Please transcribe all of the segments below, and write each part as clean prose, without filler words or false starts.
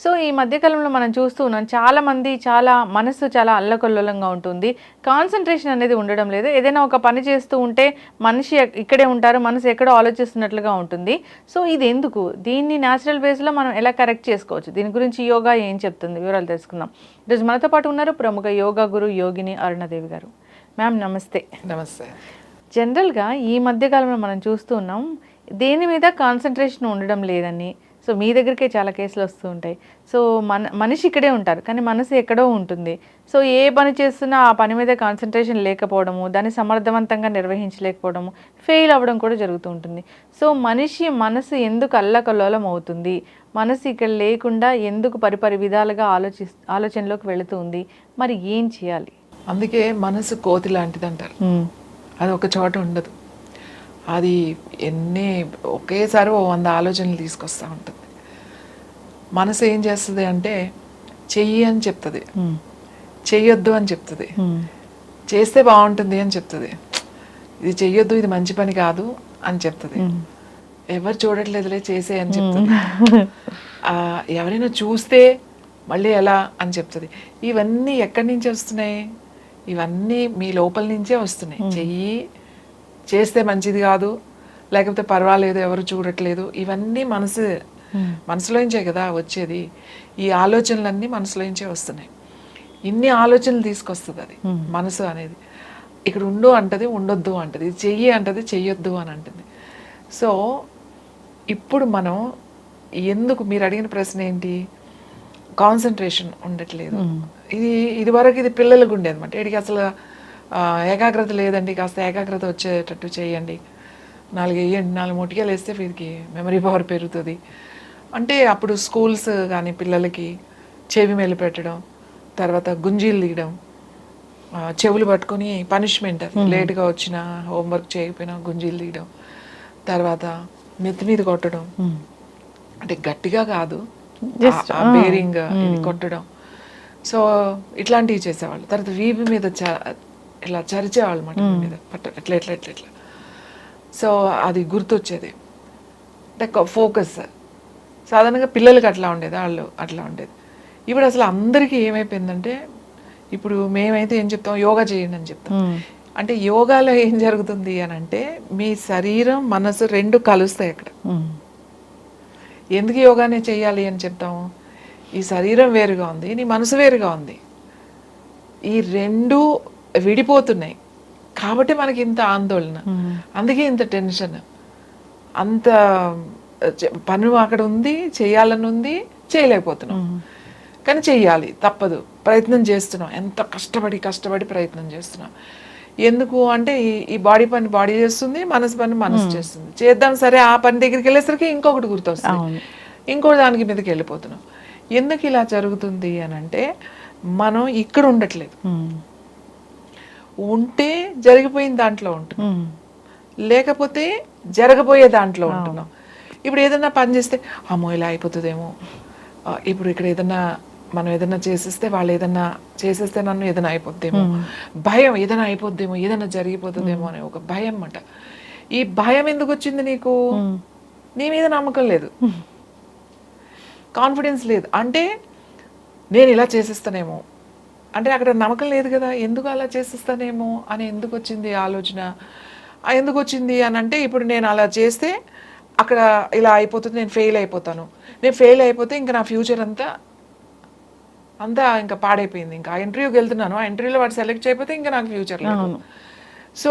So ఈ మధ్యకాలంలో మనం చూస్తూ ఉన్నాం చాలామంది మనసు చాలా అల్లకల్లోలంగా ఉంటుంది. కాన్సంట్రేషన్ అనేది ఉండడం లేదు. ఏదైనా ఒక పని చేస్తూ ఉంటే మనిషి ఇక్కడే ఉంటారు. మనసు ఎక్కడో ఆలోచిస్తున్నట్లుగా ఉంటుంది. సో ఇది ఎందుకు? దీన్ని న్యాచురల్ వేస్‌లో మనం ఎలా కరెక్ట్ చేసుకోవచ్చు? దీని గురించి యోగా ఏం చెప్తుంది? వివరాలు తెలుసుకుందాం. ఈరోజు మనతో పాటు ఉన్నారు ప్రముఖ యోగా గురు యోగిని అరుణాదేవి గారు. మ్యామ్ నమస్తే. నమస్తే. జనరల్‌గా ఈ మధ్య కాలంలో మనం చూస్తూ ఉన్నాం. దేని మీద కాన్సంట్రేషన్ ఉండడం లేదని. సో మీ దగ్గరికే చాలా కేసులు వస్తూ ఉంటాయి. సో మనిషి ఇక్కడే ఉంటారు. కానీ మనసు ఎక్కడో ఉంటుంది. సో ఏ పని చేస్తున్నా ఆ పని మీద కాన్సంట్రేషన్ లేకపోవడము, దాన్ని సమర్థవంతంగా నిర్వహించలేకపోవడము, ఫెయిల్ అవ్వడం కూడా జరుగుతూ ఉంటుంది. సో మనసు ఎందుకు అల్లకల్లోలం అవుతుంది? మనసు ఇక్కడ లేకుండా ఎందుకు పరిపరి విధాలుగా ఆలోచనలోకి వెళుతుంది? మరి ఏం చేయాలి? అందుకే మనసు కోతి లాంటిది అంటారు. అది ఒక చోట ఉండదు. అది ఒకేసారి 100 ఆలోచనలు తీసుకొస్తూ ఉంటుంది. మనసు ఏం చేస్తుంది అంటే చెయ్యి అని చెప్తుంది, చెయ్యొద్దు అని చెప్తుంది, చేస్తే బాగుంటుంది అని చెప్తుంది, ఇది చెయ్యొద్దు, ఇది మంచి పని కాదు అని చెప్తుంది. ఎవరు చూడట్లేదులే చేసే అని చెప్తుంది. ఎవరైనా చూస్తే మళ్ళీ ఎలా అని చెప్తుంది. ఇవన్నీ ఎక్కడి నుంచి వస్తున్నాయి? ఇవన్నీ మీ లోపల నుంచే వస్తున్నాయి. చెయ్యి, చేస్తే మంచిది కాదు, లేకపోతే పర్వాలేదు ఎవరు చూడట్లేదు, ఇవన్నీ మనసులోంచే కదా వచ్చేది. ఈ ఆలోచనలన్నీ మనసులోంచే వస్తున్నాయి. ఇన్ని ఆలోచనలు తీసుకొస్తుంది అది మనసు అనేది. ఇక్కడ ఉండు అంటది, ఉండొద్దు అంటది, ఇది చెయ్యి అంటది, చెయ్యొద్దు అని అంటుంది. సో ఇప్పుడు మనం ఎందుకు, మీరు అడిగిన ప్రశ్న ఏంటి, కాన్సన్ట్రేషన్ ఉండట్లేదు. ఇది వరకు ఇది పిల్లలకు ఉండేది అనమాట. వీడికి అసలు ఏకాగ్రత లేదండి, కాస్త ఏకాగ్రత వచ్చేటట్టు చేయండి, 4 వేయండి, 4 మొటికలు వేస్తే వీరికి మెమరీ పవర్ పెరుగుతుంది అంటే అప్పుడు స్కూల్స్ కానీ పిల్లలకి చెవి మెలిపెట్టడం, తర్వాత గుంజీలు తీయడం, చెవులు పట్టుకొని పనిష్మెంట్, లేట్గా వచ్చిన హోంవర్క్ చేయకపోయినా గుంజీలు తీయడం, తర్వాత నెత్తి మీద కొట్టడం, అంటే గట్టిగా కాదు, బేరింగ్ కొట్టడం. సో ఇట్లాంటివి చేసేవాళ్ళు. తర్వాత వీపు మీద ఇలా చరిచేవాళ్ళు మాట మీద ఎట్లా ఎట్లా ఎట్లా ఎట్లా. సో అది గుర్తొచ్చేది. అంటే ఫోకస్ సాధారణంగా పిల్లలకి అట్లా ఉండేది, వాళ్ళు అట్లా ఉండేది. ఇప్పుడు అసలు అందరికీ ఏమైపోయిందంటే, ఇప్పుడు మేమైతే ఏం చెప్తాం, యోగా చేయండి అని చెప్తాం. అంటే యోగాలో ఏం జరుగుతుంది అని అంటే, మీ శరీరం మనసు 2 కలుస్తాయి అక్కడ. ఎందుకు యోగానే చేయాలి అని చెప్తాము? ఈ శరీరం వేరుగా ఉంది, నీ మనసు వేరుగా ఉంది, ఈ 2 విడిపోతున్నాయి కాబట్టి మనకి ఇంత ఆందోళన, అందుకే ఇంత టెన్షన్, అంత పని అక్కడ ఉంది, చేయాలని ఉంది, చేయలేకపోతున్నాం. కానీ చెయ్యాలి, తప్పదు, ప్రయత్నం చేస్తున్నాం, ఎంత కష్టపడి ప్రయత్నం చేస్తున్నాం. ఎందుకు అంటే ఈ బాడీ పని బాడీ చేస్తుంది, మనసు పని మనసు చేస్తుంది. చేద్దాం సరే, ఆ పని దగ్గరికి వెళ్ళేసరికి ఇంకొకటి గుర్తొస్తుంది, ఇంకో దానికి మీదకి వెళ్ళిపోతున్నాం. ఎందుకు ఇలా జరుగుతుంది అని అంటే, మనం ఇక్కడ ఉండట్లేదు. ఉంటే జరిగిపోయిన దాంట్లో ఉంటున్నాం, లేకపోతే జరగబోయే దాంట్లో ఉంటున్నాం. ఇప్పుడు ఏదైనా పని చేస్తే అమ్మో ఇలా అయిపోతుందేమో, ఇప్పుడు ఇక్కడ మనం ఏదైనా చేసేస్తే, వాళ్ళు ఏదన్నా చేసేస్తే నన్ను ఏదైనా అయిపోద్దేమో, భయం, ఏదైనా అయిపోద్దేమో, ఏదైనా జరిగిపోతుందేమో అనే ఒక భయం అన్నమాట. ఈ భయం ఎందుకు వచ్చింది నీకు? నీ మీద నమ్మకం లేదు, కాన్ఫిడెన్స్ లేదు. అంటే నేను ఇలా చేసేస్తానేమో అంటే అక్కడ నమ్మకం లేదు కదా, ఎందుకు అలా చేసేస్తానేమో అని ఎందుకు వచ్చింది ఆలోచన? ఎందుకు వచ్చింది అని అంటే, ఇప్పుడు నేను అలా చేస్తే అక్కడ ఇలా అయిపోతుంది, నేను ఫెయిల్ అయిపోతాను, నేను ఫెయిల్ అయిపోతే ఇంకా నా ఫ్యూచర్ అంతా ఇంకా పాడైపోయింది. ఇంకా ఆ ఇంటర్వ్యూకి వెళ్తున్నాను, ఆ ఇంటర్వ్యూలో వాడు సెలెక్ట్ చేయకపోతే ఇంకా నాకు ఫ్యూచర్ లేదు. సో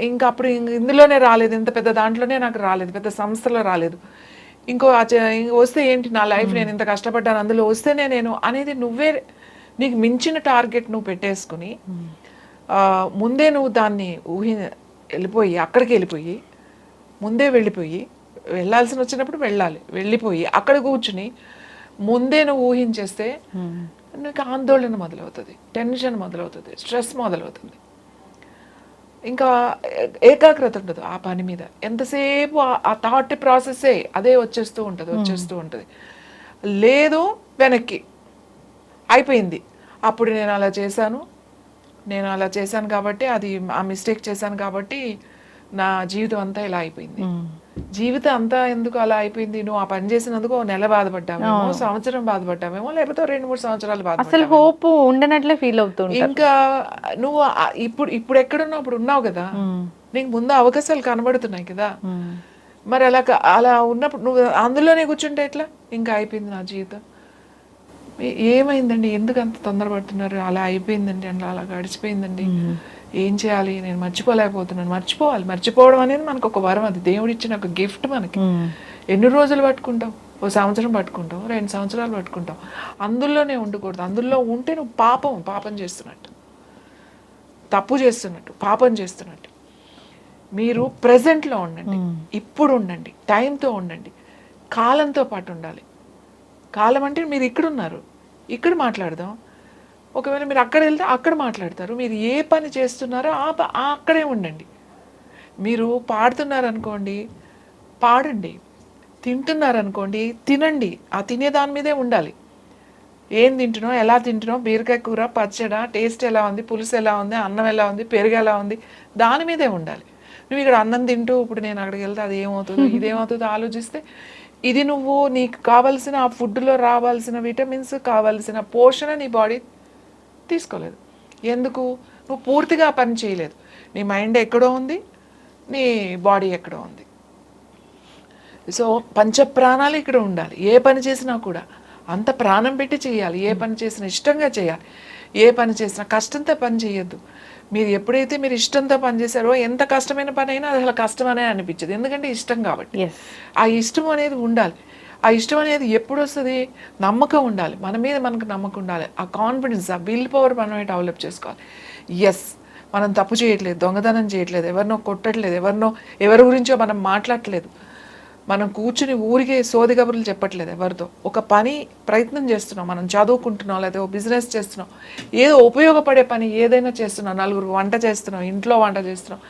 ఇంకా అప్పుడు ఇందులోనే రాలేదు, ఇంత పెద్ద దాంట్లోనే నాకు రాలేదు, పెద్ద సంస్థలో రాలేదు, ఇంకో వస్తే ఏంటి నా లైఫ్, నేను ఇంత కష్టపడ్డాను అందులో వస్తేనే నేను అనేది, నువ్వే నీకు మించిన టార్గెట్ నువ్వు పెట్టేసుకుని ముందే నువ్వు దాన్ని అక్కడికి వెళ్ళిపోయి ముందే వెళ్ళాల్సిన వచ్చినప్పుడు వెళ్ళిపోయి అక్కడ కూర్చుని ముందే నువ్వు ఊహించేస్తే నీకు ఆందోళన మొదలవుతుంది, టెన్షన్ మొదలవుతుంది, స్ట్రెస్ మొదలవుతుంది. ఇంకా ఏకాగ్రత ఉండదు ఆ పని మీద. ఎంతసేపు ఆ థాట్ ప్రాసెస్సే అదే వచ్చేస్తూ ఉంటుంది. లేదు వెనక్కి అయిపోయింది, అప్పుడు నేను అలా చేశాను కాబట్టి, అది ఆ మిస్టేక్ చేశాను కాబట్టి నా జీవితం అంతా ఇలా అయిపోయింది. జీవితం అంతా ఎందుకు అలా అయిపోయింది, నువ్వు ఆ పని చేసినందుకు ఓ నెల బాధపడ్డావేమో, సంవత్సరం బాధపడ్డావేమో, లేకపోతే 2-3 సంవత్సరాలు అసలు బాధపడ్డావేమో. హోప్ ఉండనట్లే ఫీల్ అవుతుంటారు. ఇంకా నువ్వు ఇప్పుడు ఎక్కడున్నావు, ఇప్పుడు ఉన్నావు కదా, నీకు ముందు అవకాశాలు కనబడుతున్నాయి కదా, మరి అలా ఉన్నప్పుడు నువ్వు అందులోనే కూర్చుంటే ఎట్లా? ఇంకా అయిపోయింది నా జీవితం, ఏమైందండి, ఎందుకు అంత తొందరపడుతున్నారు, అలా అయిపోయిందండి, అలా గడిచిపోయిందండి, ఏం చేయాలి, నేను మర్చిపోలేకపోతున్నాను. మర్చిపోవడం అనేది మనకు ఒక వరం, అది దేవుడు ఇచ్చిన ఒక గిఫ్ట్ మనకి. ఎన్ని రోజులు పట్టుకుంటావు? ఓ సంవత్సరం పట్టుకుంటావు, 2 సంవత్సరాలు పట్టుకుంటావు. అందులోనే ఉండకూడదు. అందులో ఉంటే నువ్వు పాపం చేస్తున్నట్టు, తప్పు చేస్తున్నట్టు, పాపం చేస్తున్నట్టు. మీరు ప్రజెంట్లో ఉండండి, ఇప్పుడు ఉండండి, టైంతో ఉండండి, కాలంతో పాటు ఉండాలి. కాలం అంటే మీరు ఇక్కడ ఉన్నారు, ఇక్కడ మాట్లాడదాం. ఒకవేళ మీరు అక్కడ వెళ్తే అక్కడ మాట్లాడతారు. మీరు ఏ పని చేస్తున్నారో అక్కడే ఉండండి. మీరు పాడుతున్నారనుకోండి, పాడండి. తింటున్నారనుకోండి, తినండి. ఆ తినే దాని మీదే ఉండాలి. ఏం తింటున్నావు, ఎలా తింటున్నావు, బీరకాయ కూర, పచ్చడా, టేస్ట్ ఎలా ఉంది, పులుసు ఎలా ఉంది, అన్నం ఎలా ఉంది, పెరుగు ఎలా ఉంది, దాని మీదే ఉండాలి. నువ్వు ఇక్కడ అన్నం తింటూ ఇప్పుడు నేను అక్కడికి వెళ్తే అది ఏమవుతుందో ఇదేమవుతుందో ఆలోచిస్తే, ఇది నువ్వు నీకు కావాల్సిన ఆ ఫుడ్లో రావాల్సిన విటమిన్స్, కావాల్సిన పోషణ నీ బాడీ తీసుకోలేదు. ఎందుకు? నువ్వు పూర్తిగా పని చేయలేదు. నీ మైండ్ ఎక్కడో ఉంది, నీ బాడీ ఎక్కడో ఉంది. సో పంచప్రాణాలు ఇక్కడ ఉండాలి. ఏ పని చేసినా కూడా అంత ప్రాణం పెట్టి చేయాలి. ఏ పని చేసినా ఇష్టంగా చేయాలి. ఏ పని చేసినా కష్టంతో పని చేయొద్దు. మీరు ఎప్పుడైతే మీరు ఇష్టంతో పని చేశారో, ఎంత కష్టమైన పని అయినా అది అసలు కష్టమనే అనిపించదు. ఎందుకంటే ఇష్టం కాబట్టి. ఆ ఇష్టం అనేది ఉండాలి. ఆ ఇష్టం అనేది ఎప్పుడు వస్తుంది? నమ్మకం ఉండాలి, మన మీద మనకు నమ్మకం ఉండాలి. ఆ కాన్ఫిడెన్స్, ఆ విల్ పవర్ మనం డెవలప్ చేసుకోవాలి. ఎస్, మనం తప్పు చేయట్లేదు, దొంగతనం చేయట్లేదు, ఎవరినో కొట్టట్లేదు, ఎవరి గురించో మనం మాట్లాడట్లేదు, మనం కూర్చుని ఊరికే సోది కబుర్లు చెప్పట్లేదు ఎవరితో. ఒక పని ప్రయత్నం చేస్తున్నాం, మనం చదువుకుంటున్నాం, లేదా ఒక బిజినెస్ చేస్తున్నాం, ఏదో ఉపయోగపడే పని ఏదైనా చేస్తున్నాం, నలుగురు వంట చేస్తున్నాం, ఇంట్లో వంట చేస్తున్నాం,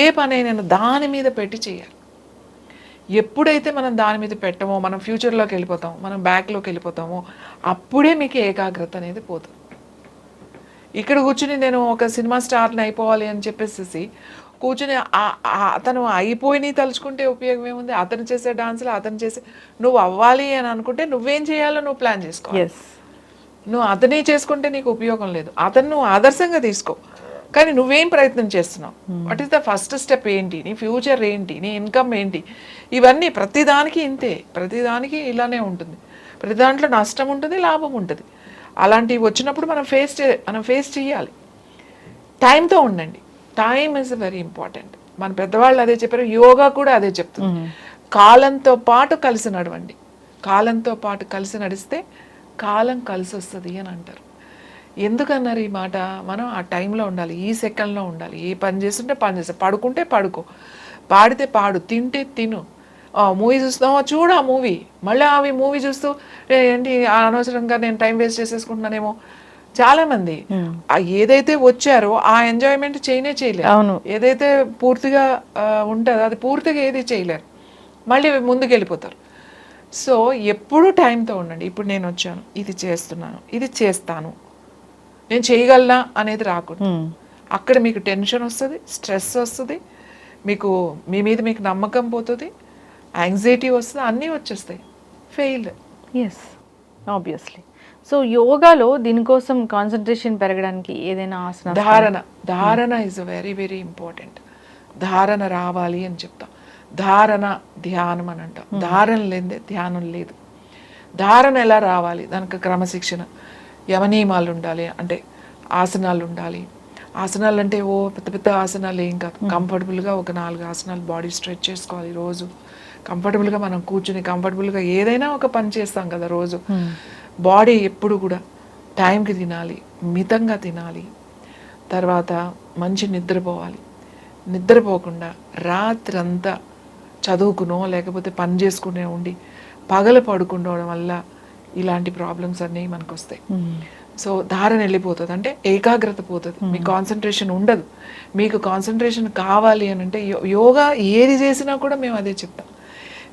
ఏ పని అయినా దాని మీద పెట్టి చేయాలి. ఎప్పుడైతే మనం దాని మీద పెట్టమో మనం ఫ్యూచర్లోకి వెళ్ళిపోతాము, మనం బ్యాక్లోకి వెళ్ళిపోతామో, అప్పుడే మీకు ఏకాగ్రత అనేది పోతుంది. ఇక్కడ కూర్చుని నేను ఒక సినిమా స్టార్ని అయిపోవాలి అని చెప్పేసి కూర్చుని అతను అయిపోయి తలుచుకుంటే ఉపయోగం ఏముంది? అతను చేసే డాన్సులు అతను చేసే, నువ్వు అవ్వాలి అని అనుకుంటే నువ్వేం చేయాలో నువ్వు ప్లాన్ చేసుకో. నువ్వు అతనే చేసుకుంటే నీకు ఉపయోగం లేదు. అతను నువ్వు ఆదర్శంగా తీసుకో, కానీ నువ్వేం ప్రయత్నం చేస్తున్నావు? What is the first step ఏంటి? నీ ఫ్యూచర్ ఏంటి? నీ ఇన్కమ్ ఏంటి? ఇవన్నీ ప్రతిదానికి ఇంతే, ప్రతిదానికి ఇలానే ఉంటుంది. ప్రతి దాంట్లో నష్టం ఉంటుంది, లాభం ఉంటుంది. అలాంటివి వచ్చినప్పుడు మనం ఫేస్ చేయాలి. టైంతో ఉండండి. Time is very important. మన పెద్దవాళ్ళు అదే చెప్పారు, యోగా కూడా అదే చెప్తుంది. కాలంతో పాటు కలిసి నడవండి. కాలంతో పాటు కలిసి నడిస్తే కాలం కలిసి వస్తుంది అని అంటారు. ఎందుకన్నారు ఈ మాట? మనం ఆ టైంలో ఉండాలి, ఈ సెకండ్లో ఉండాలి. ఏ పని చేస్తుంటే పని చేస్తా, పడుకుంటే పడుకో, పాడితే పాడు, తింటే తిను, మూవీ చూస్తావా చూడు ఆ మూవీ, మళ్ళీ అవి మూవీ చూస్తూ ఏంటి అనవసరంగా నేను టైం వేస్ట్ చేసేసుకుంటున్నానేమో. చాలామంది ఏదైతే వచ్చారో ఆ ఎంజాయ్మెంట్ చేయలేరు. ఏదైతే పూర్తిగా ఉంటుందో అది పూర్తిగా ఏది చేయలేరు, మళ్ళీ ముందుకు వెళ్ళిపోతారు. సో ఎప్పుడు టైంతో ఉండండి. ఇప్పుడు నేను వచ్చాను, ఇది చేస్తున్నాను, ఇది చేస్తాను, నేను చేయగలనా అనేది రాకూడదు. అక్కడ మీకు టెన్షన్ వస్తుంది, స్ట్రెస్ వస్తుంది, మీ మీద మీకు నమ్మకం పోతుంది, యాంగ్జైటీ వస్తుంది, అన్నీ వచ్చేస్తాయి. ఫెయిల్. Yes, obviously. సో యోగాలో దీనికోసం కాన్సన్ట్రేషన్ పెరగడానికి ఏదైనా ఆసన? ధారణ ఈజ్ వెరీ వెరీ ఇంపార్టెంట్. ధారణ రావాలి అని చెప్తాం. ధారణ ధ్యానం అని అంటాం. ధారణ లేదే ధ్యానం లేదు. ధారణ ఎలా రావాలి? దానికి క్రమశిక్షణ, యమనియమాలు ఉండాలి, అంటే ఆసనాలు ఉండాలి. ఆసనాలు అంటే ఓ పెద్ద పెద్ద ఆసనాలు ఏం కాదు. కంఫర్టబుల్గా ఒక 4 ఆసనాలు బాడీ స్ట్రెచ్ చేసుకోవాలి రోజు. కంఫర్టబుల్గా మనం కూర్చుని కంఫర్టబుల్గా ఏదైనా ఒక పని చేస్తాం కదా రోజు. బాడీ ఎప్పుడు కూడా టైంకి తినాలి, మితంగా తినాలి, తర్వాత మంచి నిద్రపోవాలి. నిద్రపోకుండా రాత్రంతా చదువుకునో లేకపోతే పని చేసుకునే ఉండి పగల పడుకుండడం వల్ల ఇలాంటి ప్రాబ్లమ్స్ అన్నీ మనకు వస్తాయి. సో ధారణ వెళ్ళిపోతుంది, అంటే ఏకాగ్రత పోతుంది, మీ కాన్సన్ట్రేషన్ ఉండదు. మీకు కాన్సన్ట్రేషన్ కావాలి అని అంటే యోగా ఏది చేసినా కూడా మేము అదే చెప్తాం.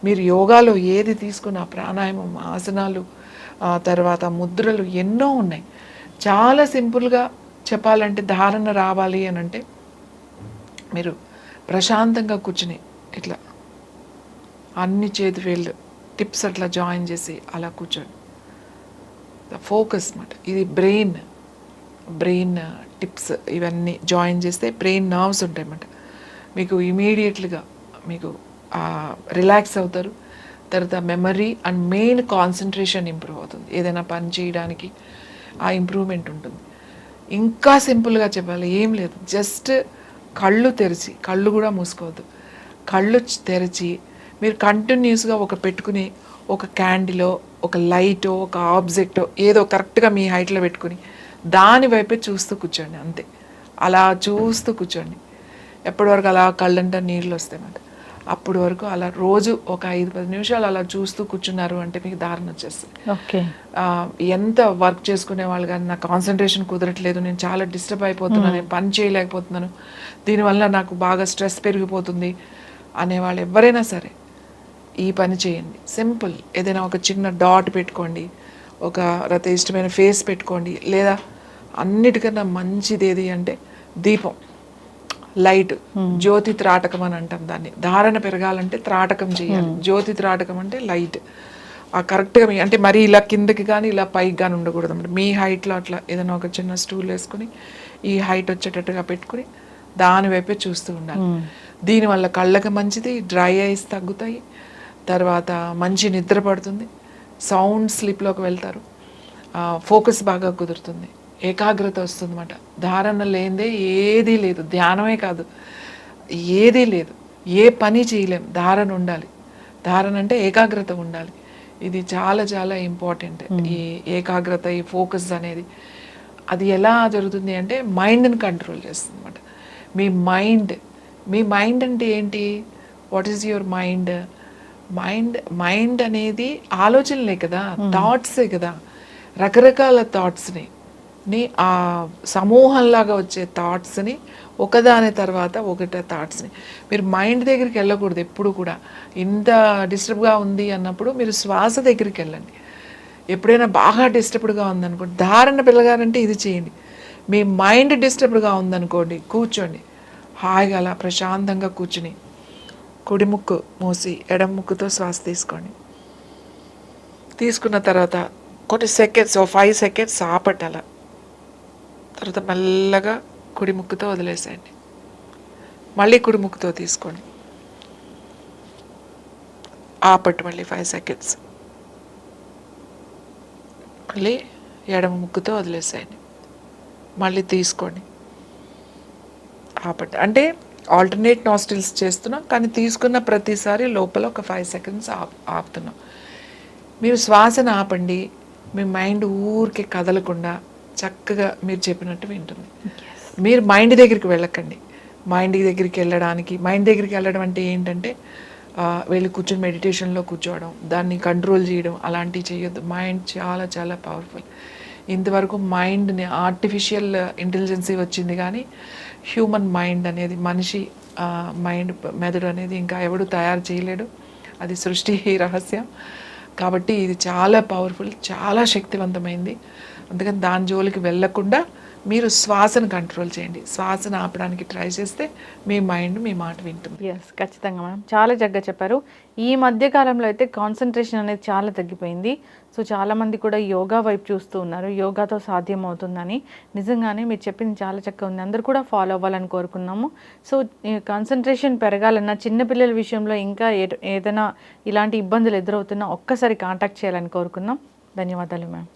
మీరు యోగాలో ఏది తీసుకున్న ప్రాణాయామం, ఆసనాలు, తర్వాత ముద్రలు ఎన్నో ఉన్నాయి. చాలా సింపుల్గా చెప్పాలంటే ధారణ రావాలి అని అంటే మీరు ప్రశాంతంగా కూర్చుని ఇట్లా అన్ని చేతి వేళ్ళు టిప్స్ అట్లా జాయిన్ చేసి అలా కూర్చోండి. ఫోకస్ అన్నమాట. ఇది బ్రెయిన్ టిప్స్ ఇవన్నీ జాయిన్ చేస్తే బ్రెయిన్ నర్వ్స్ ఉంటాయన్నమాట. మీకు ఇమీడియట్లీగా మీకు రిలాక్స్ అవుతారు. తర్వాత memory and main concentration improve అవుతుంది. ఏదైనా పని చేయడానికి ఆ ఇంప్రూవ్మెంట్ ఉంటుంది. ఇంకా సింపుల్గా చెప్పాలి, ఏం లేదు, జస్ట్ కళ్ళు తెరిచి, కళ్ళు కూడా మూసుకోవద్దు, కళ్ళు తెరిచి మీరు కంటిన్యూస్గా పెట్టుకుని ఒక క్యాండిలో ఒక లైటో ఒక ఆబ్జెక్టో ఏదో కరెక్ట్గా మీ హైట్లో పెట్టుకుని దాని వైపే చూస్తూ కూర్చోండి. అంతే, అలా చూస్తూ కూర్చోండి. ఎప్పటి వరకు అలా కళ్ళంటా నీళ్ళు వస్తాయన్నమాట. అప్పటి వరకు అలా రోజు ఒక 5-10 నిమిషాలు అలా చూస్తూ కూర్చున్నారు అంటే మీకు దారిని వచ్చేస్తుంది. ఓకే. ఎంత వర్క్ చేసుకునే వాళ్ళు కానీ నాకు కాన్సన్ట్రేషన్ కుదరట్లేదు, నేను చాలా డిస్టర్బ్ అయిపోతున్నాను, నేను పని చేయలేకపోతున్నాను, దీనివల్ల నాకు బాగా స్ట్రెస్ పెరిగిపోతుంది అనేవాళ్ళు ఎవరైనా సరే ఈ పని చేయండి. సింపుల్, ఏదైనా ఒక చిన్న డాట్ పెట్టుకోండి, ఒక ఇష్టమైన ఫేస్ పెట్టుకోండి, లేదా అన్నిటికన్నా మంచిది ఏది అంటే దీపం, లైట్, జ్యోతి త్రాటకం అని అంటాం దాన్ని. ధారణ పెరగాలంటే త్రాటకం చేయాలి. జ్యోతి త్రాటకం అంటే లైట్. ఆ కరెక్ట్గా అంటే మరీ ఇలా కిందకి కానీ ఇలా పైకి కానీ ఉండకూడదు అన్నమాట. మీ హైట్లో అట్లా ఏదైనా ఒక చిన్న స్టూల్ వేసుకుని ఈ హైట్ వచ్చేటట్టుగా పెట్టుకుని దాని వైపే చూస్తూ ఉండాలి. దీనివల్ల కళ్ళకి మంచిది, డ్రై ఐస్ తగ్గుతాయి, తర్వాత మంచి నిద్ర పడుతుంది, సౌండ్ స్లీప్లోకి వెళ్తారు, ఫోకస్ బాగా కుదురుతుంది, ఏకాగ్రత వస్తుంది అన్నమాట. ధారణ లేనిదే ఏదీ లేదు, ధ్యానమే కాదు ఏదీ లేదు, ఏ పని చేయలేం, ధారణ ఉండాలి. ధారణ అంటే ఏకాగ్రత ఉండాలి. ఇది చాలా చాలా ఇంపార్టెంట్. ఈ ఏకాగ్రత, ఈ ఫోకస్ అనేది అది ఎలా జరుగుతుంది అంటే మైండ్ని కంట్రోల్ చేస్తుంది అన్నమాట. మీ మైండ్ అంటే ఏంటి? What is your mind? Mind అనేది ఆలోచనలే కదా, థాట్సే కదా. రకరకాల థాట్స్ని ఆ సమూహంలాగా వచ్చే థాట్స్ని ఒకదాని తర్వాత థాట్స్ని మీరు మైండ్ దగ్గరికి వెళ్ళకూడదు ఎప్పుడు కూడా. ఇంత డిస్టర్బ్గా ఉంది అన్నప్పుడు మీరు శ్వాస దగ్గరికి వెళ్ళండి. ఎప్పుడైనా బాగా డిస్టర్బ్డ్గా ఉందనుకోండి, ధారణ పెరగాలంటే ఇది చేయండి. మీ మైండ్ డిస్టర్బ్డ్గా ఉందనుకోండి, కూర్చోండి హాయిగా, అలా ప్రశాంతంగా కూర్చుని కుడి ముక్కు మూసి ఎడమ ముక్కుతో శ్వాస తీసుకోండి. తీసుకున్న తర్వాత కొన్ని సెకండ్స్, 5 సెకండ్స్ ఆపండి. అలా తర్వాత మెల్లగా కుడి ముక్కుతో వదిలేసేయండి. మళ్ళీ కుడి ముక్కుతో తీసుకోండి, ఆపట్టు మళ్ళీ 5 సెకండ్స్, మళ్ళీ ఎడమ ముక్కుతో వదిలేసేయండి, మళ్ళీ తీసుకోండి, ఆపట్టు. అంటే ఆల్టర్నేట్ నాస్ట్రిల్స్ చేస్తున్నాం, కానీ తీసుకున్న ప్రతిసారి లోపల ఒక 5 సెకండ్స్ ఆపుతున్నాం. మీరు శ్వాసను ఆపండి, మీ మైండ్ ఊరికే కదలకుండా చక్కగా మీరు చెప్పినట్టు వింటుంది. మీరు మైండ్ దగ్గరికి వెళ్ళకండి. మైండ్ దగ్గరికి వెళ్ళడం అంటే ఏంటంటే వెళ్ళి కూర్చొని మెడిటేషన్లో కూర్చోవడం, దాన్ని కంట్రోల్ చేయడం, అలాంటివి చేయొద్దు. మైండ్ చాలా చాలా పవర్ఫుల్. ఇంతవరకు మైండ్ని ఆర్టిఫిషియల్ ఇంటెలిజెన్సీ వచ్చింది, కానీ హ్యూమన్ మైండ్ అనేది, మనిషి మెదడు అనేది ఇంకా ఎవడు తయారు చేయలేడు. అది సృష్టి రహస్యం. కాబట్టి ఇది చాలా పవర్ఫుల్, చాలా శక్తివంతమైంది. అందుకని దాని జోలికి వెళ్ళకుండా మీరు శ్వాసను కంట్రోల్ చేయండి. శ్వాసను ఆపడానికి ట్రై చేస్తే మీ మైండ్ మీ మాట వింటుంది. ఎస్, ఖచ్చితంగా మేడం, చాలా చక్కగా చెప్పారు. ఈ మధ్య కాలంలో అయితే కాన్సన్ట్రేషన్ అనేది చాలా తగ్గిపోయింది. సో చాలామంది కూడా యోగా వైపు చూస్తూ ఉన్నారు, యోగాతో సాధ్యం అవుతుందని. నిజంగానే మీరు చెప్పింది చాలా చక్కగా ఉంది, అందరూ కూడా ఫాలో అవ్వాలని కోరుకున్నాము. సో కాన్సన్ట్రేషన్ పెరగాలన్నా, చిన్నపిల్లల విషయంలో ఇంకా ఏదైనా ఇలాంటి ఇబ్బందులు ఎదురవుతున్నా ఒక్కసారి కాంటాక్ట్ చేయాలని కోరుకున్నాం. ధన్యవాదాలు మ్యామ్.